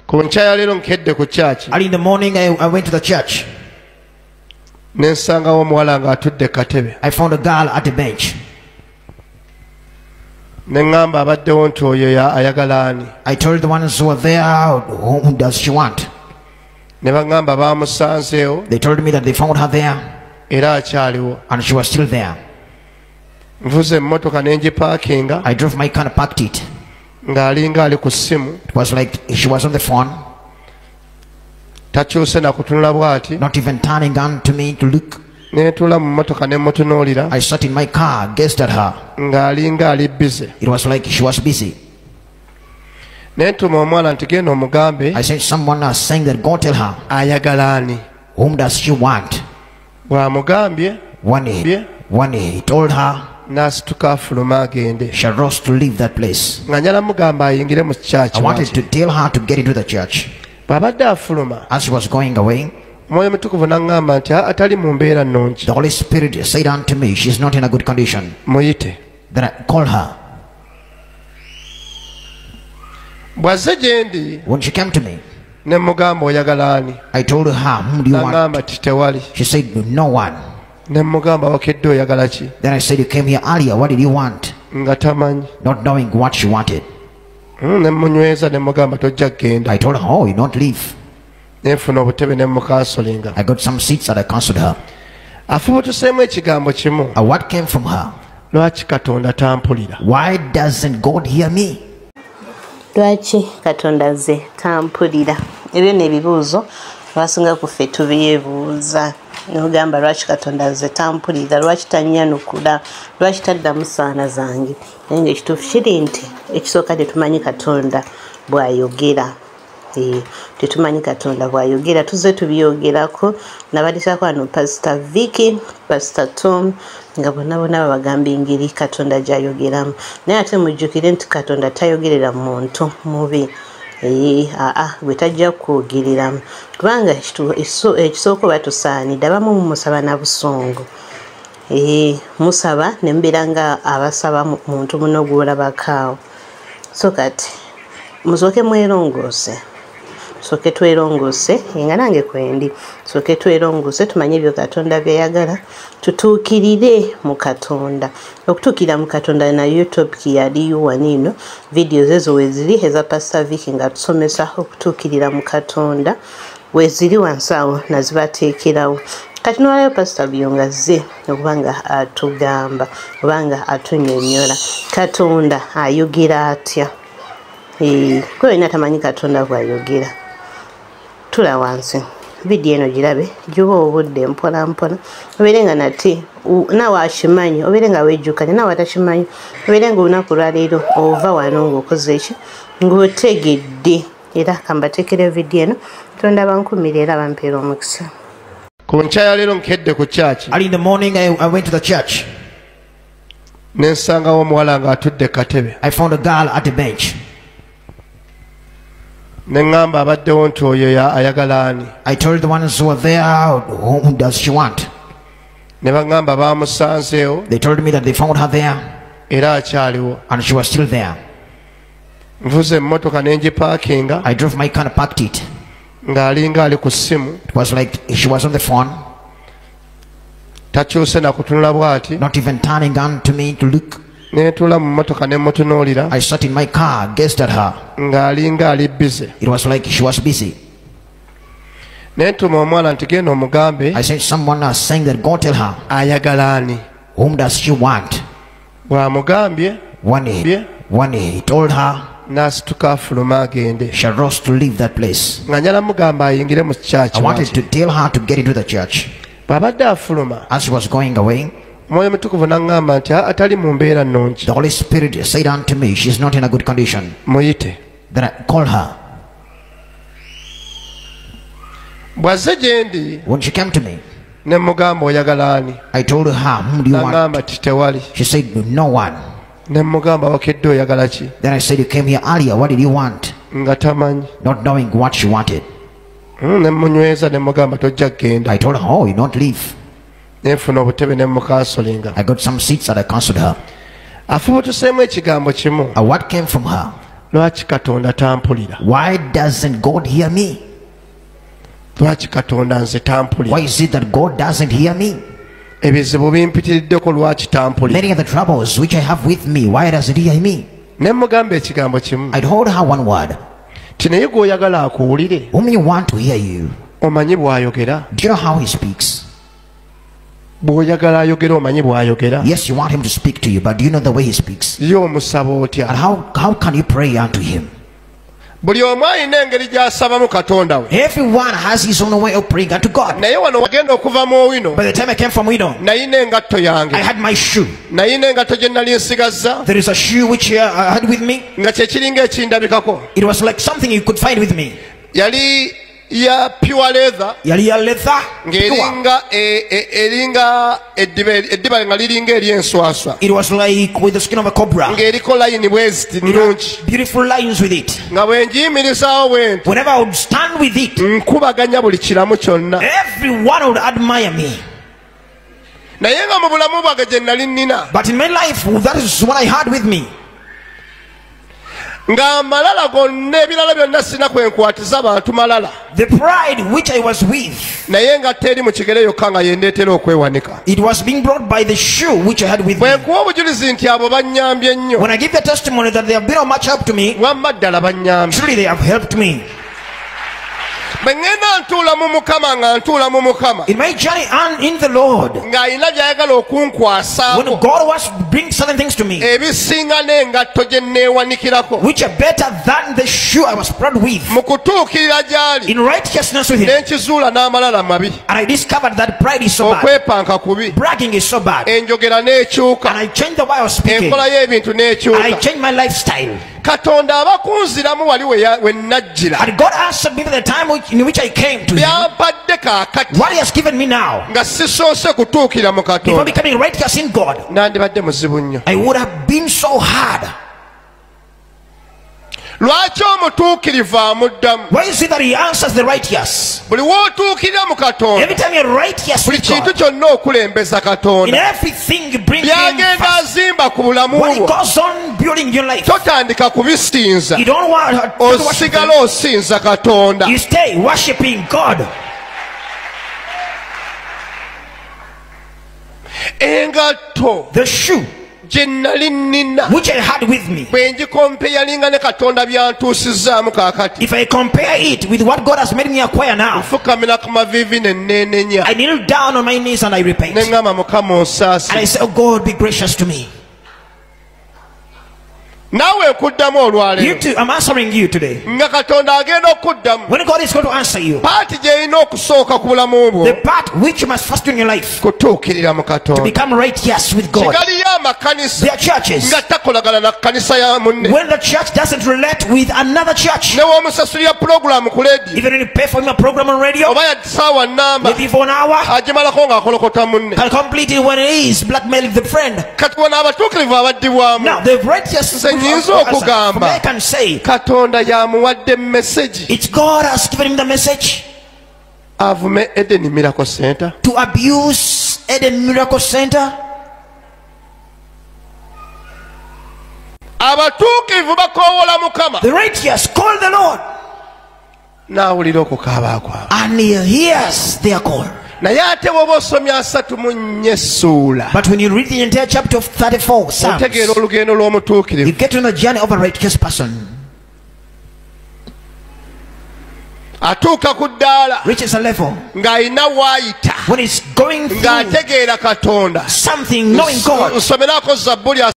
Early in the morning, I went to the church. I found a girl at the bench. I told the ones who were there, whom does she want? They told me that they found her there, and she was still there. I drove my car and parked it. It was like she was on the phone, not even turning on to me to look. I sat in my car, gazed at her. It was like she was busy. I sent someone saying that go tell her, whom does she want? One day he told her, she rose to leave that place. I wanted to tell her to get into the church. As she was going away, the Holy Spirit said unto me, she's not in a good condition. Then I called her. When she came to me, I told her, whom do you want? She said, no one. Then I said, you came here earlier, what did you want? Not knowing what she wanted. I told her, oh, you don't leave. I got some seats that I counseled her. What came from her? Why doesn't God hear me? Lwaki Katonda ze tampulira? Ebyo n'ebibuuzo abasinga ku ffe tubyebuuza. N'ogamba lwaki Katonda ze tampulira, lwaki tannyanukula, lwaki taddamu saana zange. Naye ng'ekituufu kiri nti ekisooka tetumanyi Katonda bw'ayogera. Tetumanyi Katonda bw'ayogera, tuzze tubyogerako nabadisako wano Pastor Vicky, Pastor Tom, nga bonna babagamba engeri Katonda gy'ayogeramu. Naye ate mujjukire nti Katonda tayogerera muntu mubi. Gwe tajja kwogereramu, kubanga ekisooka oba tusaanidde abamu mumusaba na busungu. Musaba ne mubeera nga abasaba muntu muno gw'olabakaawo. So kati musooke mwerongose. Soke twerongose, nga nange kwendi. Soke twerongose tumanye ebyo Katonda byayagala, tutuukirire mu Katonda. Okutuukira mu Katonda na YouTube yaliyo wanino videos ezo weziri eza Pastor Vicky nga tusomesa okutuukirira mu Katonda, weziri wansawo nazibateekerawo. Kati nolwayo Pastor Byonga ze okubanga atugamba obanga atunyonyola Katonda ayogera atya. Kwe ina tamanyi Katonda bw'ayogera. Tula wansi video eno girabe juba obudde mpola mpola obeere nga nati nawe akimanyi, obeere nga wejjukanye nawe atakimanyi, obeere nga olunaku lwaleero ova wano ng'okoze eki ng'otegedde. Era kambateekera video eno Katonda bankumire era bampeera omukisa. Early in the morning, I went to the church. I found a girl at the bench. I told the ones who were there, whom does she want? They told me that they found her there, and she was still there. I drove my car and parked it. It was like she was on the phone, not even turning on to me to look. I sat in my car, gazed at her. It was like she was busy. I sent someone saying that go tell her, whom does she want? One day he told her, she rose to leave that place. I wanted to tell her to get into the church. As she was going away, the Holy Spirit said unto me, she's not in a good condition. Then I called her. When she came to me, I told her, whom do you want? She said, no one. Then I said, you came here earlier, what did you want? Not knowing what she wanted. I told her, oh, you don't leave. I got some seats that I counseled her. What came from her? lwaki katonda tampulira? Why doesn't God hear me? Lwaki katonda nze tampulira? Why is it that God doesn't hear me? Ebizibu bimpitiriddeko lwaki tampulira? Many of the troubles which I have with me, why doesn't he hear me? Ne mugamba ekigambo kimu. I told her one word. Ti naye gw'oyagala akuwulire. Whom you want to hear you. Omanyi bw'ayogera? Do you know how he speaks? Bw'oyagala ayogera omanyi bw'ayogera? Yes, you want him to speak to you, but do you know the way he speaks? Ye omusaba otya? And how can you pray unto him? Buli omu alina engeri gy'asabamu Katonda we. Everyone has his own way of praying unto God. Naye wano wagenda okuva mu Owino. By the time I came from Owino, Nayina engatto yange. I had my shoe. Nayina engatto gye nali nsigazza. There is a shoe which I had with me. Nga kye kiringa ekindabikako. It was like something you could find with me. Yali ya pure leather. Yali ya leather. Eringa eddiba nga liringa ery'enswaswa. It was like with the skin of a cobra. Ng'eriko layini bweziti nirungi. Beautiful lines with it. Nga bwe ngiyimirizaawo bwenti. Whenever I would stand with it, nkubaganya buli kiramu kyonna. everyone would admire me. Naye nga mu bulamu bwange gye nali nnina. But in my life, that is what I had with me. Nga malala gonna ebirala byonna sina kwenkwatiza bantu malala. The pride which I was with, naye nga teri mu kigere yokka nga yendeetera okwewanika. it was being brought by the shoe which I had with me. Bwe nkuwa obujulizi nti abo bannyambye ennyo. When I give the testimony that they have been of much help to me, wamma ddala bannyambye. truly they have helped me. Bwe ŋŋenda ntuula mu Mukama nga ntuula mu Mukama. In my journey and in the Lord, ng'alina by'ayagala okunkwasaamu. when God was bring certain things to me, ebisinga n'engatto gye nneewanikirako. which are better than the shoe I was proud with, mu kutuukirira gy'ali. in righteousness with him, n'enkizuula n'amalala mabi. and I discovered that pride is so bad, okwepanka kubi. bragging is so bad, enjogera n'ekyuka. and I changed the way I was speaking, enkola y'ebintu and I n'ekyuka. changed my lifestyle. Katonda abakunziramu wali we najjira. And God answered me by the time in which I came to him. byampadde kaakati. What he has given me now, nga sisoose kutuukira mu before Katonda. becoming righteous in God, nandibadde muzibu nnyo. I would have been so hard. lwaki omutuukirivu amuddamu? Why is it that he answers the righteous? buli w'otuukirira mu Katonda. Every time you're righteous buli with kintu God, kyonna okulembeza in Katonda. everything you bring him byagenda first. azimba ku bulamu When he bwo. goes on building your life, totandika kubisinza. you don't want to worship him. osigala osinza Katonda. You stay worshiping God. engatto The shoe gye nnali nnina which I had with me, bwe ngikompeyalinga ne Katonda byantuusizaamu kaakati. if I compare it with what God has made me acquire now, nfukamira ku maviivi ne nneenenya. I kneel down on my knees and I repent. ne ŋŋamba Mukama And I onsaasi. say, oh God, be gracious to me. naawe nkuddamu You olwaleero. too, I'm answering you today. nga Katonda agenda okuddamu. When God is going to answer you, paati gy'erina okusooka ku bulamu bwo. the part which you must first do in your life kutuukirira mu to Katonda. become righteous with God. kigaliyo amakanisa There are churches, nga takolagana na kanisa ya munne. when the church doesn't relate with another church, ne w'omusasulira pulogulaamu ku leediyo. even when you pay for a program on radio, oba ya saawa nnamba. maybe for an hour, agimalako ng'akolokota munne. can complete it when it is blackmailing the friend. kati wano abatuukirivu abaddibwamu. Now, the righteous, Nze nyinza okugamba. I can say, Katonda yamuwadde message. it's God has given him the message avume Eden Miracle Center. to abuse Eden Miracle Center. abatuukirivu bakoowola Mukama. The righteous call the Lord, n'awulira okukaaba kwabwe. and he hears their call. naye ate bw'oba osomya 34 essuula. But when you read the entire chapter of 34 Psalms, otegeera olugendo you lw'omutuukirivu. get on the journey of a righteous person. atuuka ku ddaala Reaches a level ng'alina waayita. when he's going through ng'ategeera Katonda. something, knowing God. nsomerako Zabbuli